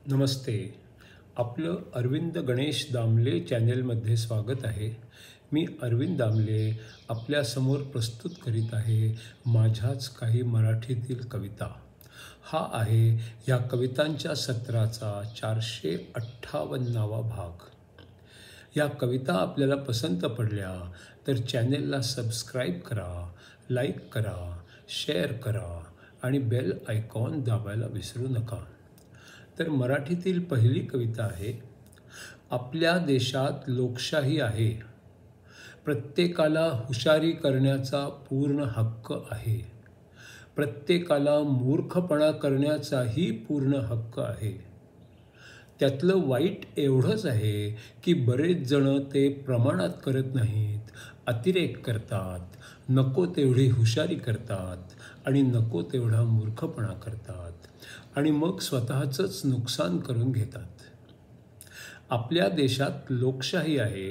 नमस्ते. आपलं अरविंद गणेश दामले चॅनेलमध्ये स्वागत आहे. मी अरविंद दामले आपल्यासमोर प्रस्तुत करीत आहे माझ्याच काही मराठीतील कविता. हा आहे या कवितांच्या सत्राचा 458वा भाग. या कविता आपल्याला पसंत पडल्या तर चॅनेलला सबस्क्राईब करा, लाईक करा, शेअर करा आणि बेल आयकॉन दाबायला विसरू नका. तर मराठीतील पहिली कविता आहे. आपल्या देशात लोकशाही आहे. प्रत्येकाला हुशारी करण्याचा पूर्ण हक्क आहे. प्रत्येकाला मूर्खपणा करण्याचाही पूर्ण हक्क आहे. त्यातलं वाईट एवढंच आहे की बरेच जण ते प्रमाणात करत नाहीत, अतिरेक करतात, नको तेवढी हुशारी करतात आणि नको तेवढा मूर्खपणा करतात आणि मग स्वतःचंच नुकसान करून घेतात. आपल्या देशात लोकशाही आहे.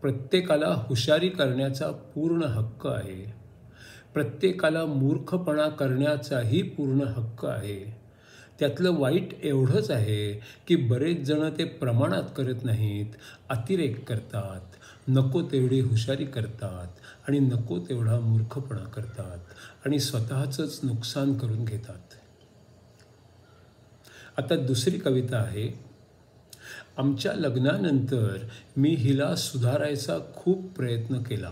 प्रत्येकाला हुशारी करण्याचा पूर्ण हक्क आहे. प्रत्येकाला मूर्खपणा करण्याचाही पूर्ण हक्क आहे. त्यातलं वाईट एवढंच आहे की बरेच जण ते प्रमाणात करत नाहीत, अतिरेक करतात, नको तेवढी हुशारी करतात आणि नको तेवढा मूर्खपणा करतात आणि स्वतःचंच नुकसान करून घेतात. आता दुसरी कविता आहे. आमच्या लग्नानंतर मी हिला सुधारायचा खूप प्रयत्न केला.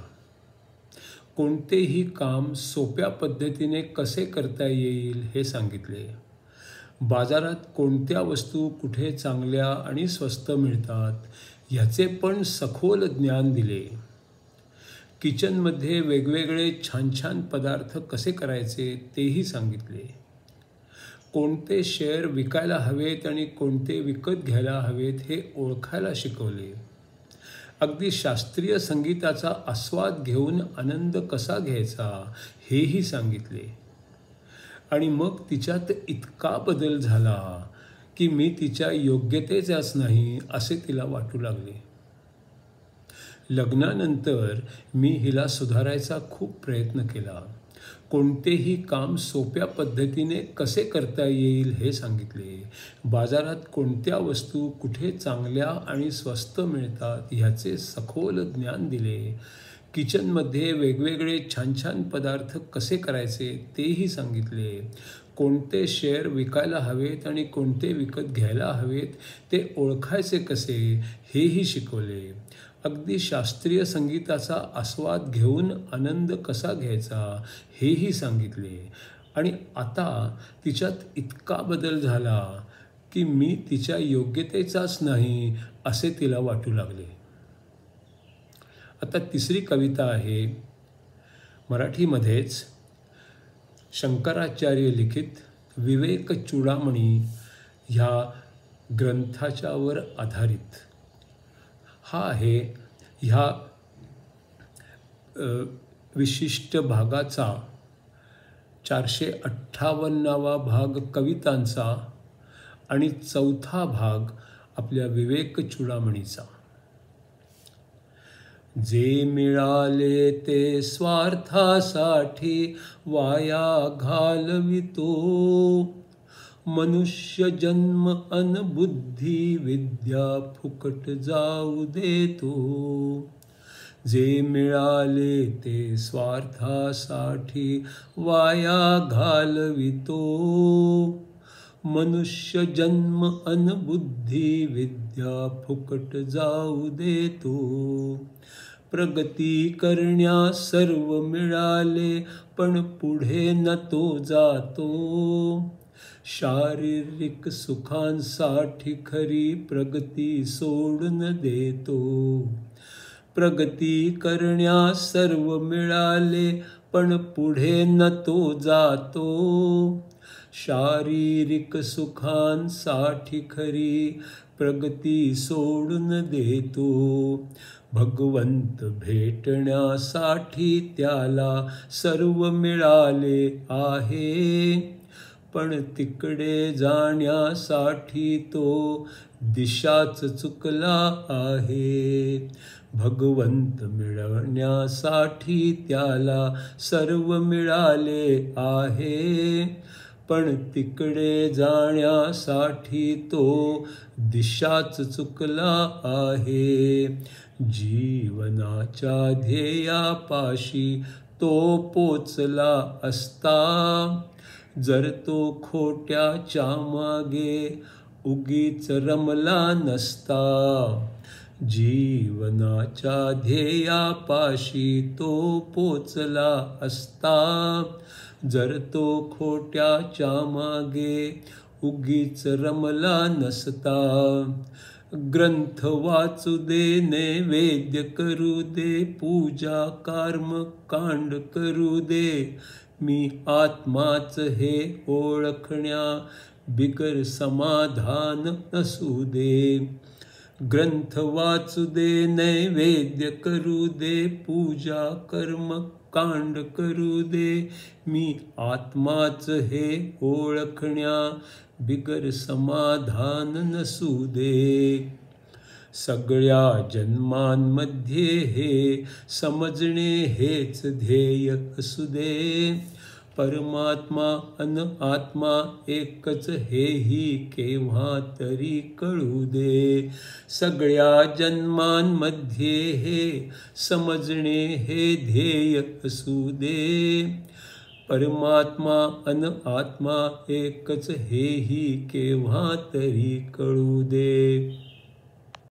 कोणतेही काम सोप्या पद्धतीने कसे करता येईल हे सांगितले. बाजारात कोणत्या वस्तू कुठे चांगल्या आणि स्वस्त मिळतात ह्याचे पण सखोल ज्ञान दिले. किचनमध्ये वेगवेगळे छान छान पदार्थ कसे करायचे तेही सांगितले. कोणते शेअर विकायला हवेत आणि कोणते विकत घ्यायला हवेत हे ओळखायला शिकवले. अगदी शास्त्रीय संगीताचा आस्वाद घेऊन आनंद कसा घ्यायचा हेही सांगितले. आणि मग तिच्यात इतका बदल झाला की मी तिच्या योग्यतेचाच नाही असे तिला वाटू लागले. लग्नानंतर मी हिला सुधारायचा खूप प्रयत्न केला. कोणतेही काम सोप्या पद्धतीने कसे करता येईल हे सांगितले. बाजारात कोणत्या वस्तू कुठे चांगल्या आणि स्वस्त मिळतात ह्याचे सखोल ज्ञान दिले. किचनमध्ये वेगवेगळे छान छान पदार्थ कसे करायचे तेही सांगितले. कोणते शेअर विकायला हवेत आणि कोणते विकत घ्यायला हवेत ते ओळखायचे कसे हेही शिकवले. अगदी शास्त्रीय संगीताचा आस्वाद घेऊन आनंद कसा घ्यायचा हेही सांगितले. आणि आता तिच्यात इतका बदल झाला की मी तिच्या योग्यतेचाच नाही असे तिला वाटू लागले. आता तिसरी कविता आहे. मराठीमध्येच शंकराचार्य लिखित विवेक चूडामणी ह्या ग्रंथाच्यावर आधारित. हा आहे ह्या विशिष्ट भागाचा 458वा भाग कवितांचा आणि चौथा भाग आपल्या विवेक चूडामणीचा. जे मिळाले ते स्वार्थासाठी वाया घालवितो. मनुष्य जन्म अन बुद्धी विद्या फुकट जाऊ देतो. जे मिळाले ते स्वार्थासाठी वाया घालवितो. मनुष्य जन्म अन बुद्धी विद्या फुकट जाऊ देतो. प्रगती करण्यास सर्व मिळाले पण पुढे न तो जातो. शारीरिक सुखांसाठी खरी प्रगती सोडून देतो. प्रगती करण्यास सर्व मिळाले पण पुढे न तो जातो. शारीरिक सुखांसाठी खरी प्रगती सोडून देतो. भगवंत भेटण्यासाठी त्याला सर्व मिळाले आहे पण तिकडे जाण्यासाठी तो दिशाच चुकला आहे. भगवंत मिळवण्यासाठी त्याला सर्व मिळाले आहे पण तिकडे जाण्यासाठी तो दिशाच चुकला आहे. जीवनाच्या ध्येयापाशी तो पोचला असता, जर तो खोट्याच्या मागे उगीच रमला नसता. जीवनाच्या ध्येयापाशी तो पोचला असता, जर तो खोट्याच्या मागे उगीच रमला नसता. ग्रंथ वाचू दे, नैवेद्य करू दे, पूजा कर्मकांड करू दे, मी आत्माच हे ओळखण्या बिगर समाधान नसू दे. ग्रंथ वाचू दे, नैवेद्य करू दे, पूजा कर्मकांड करू दे, मी आत्माच हे ओळखण्या बिगर समाधान नसू दे. सगळ्या जन्मांमध्ये हे समजणे हेच ध्येय असू दे. परमात्मा अन आत्मा एकच हेही केव्हा तरी कळू दे. सगळ्या जन्मांमध्ये हे समजणे हे ध्येय असू दे. परमात्मा अन आत्मा एकच हेही केव्हा तरी कळू दे.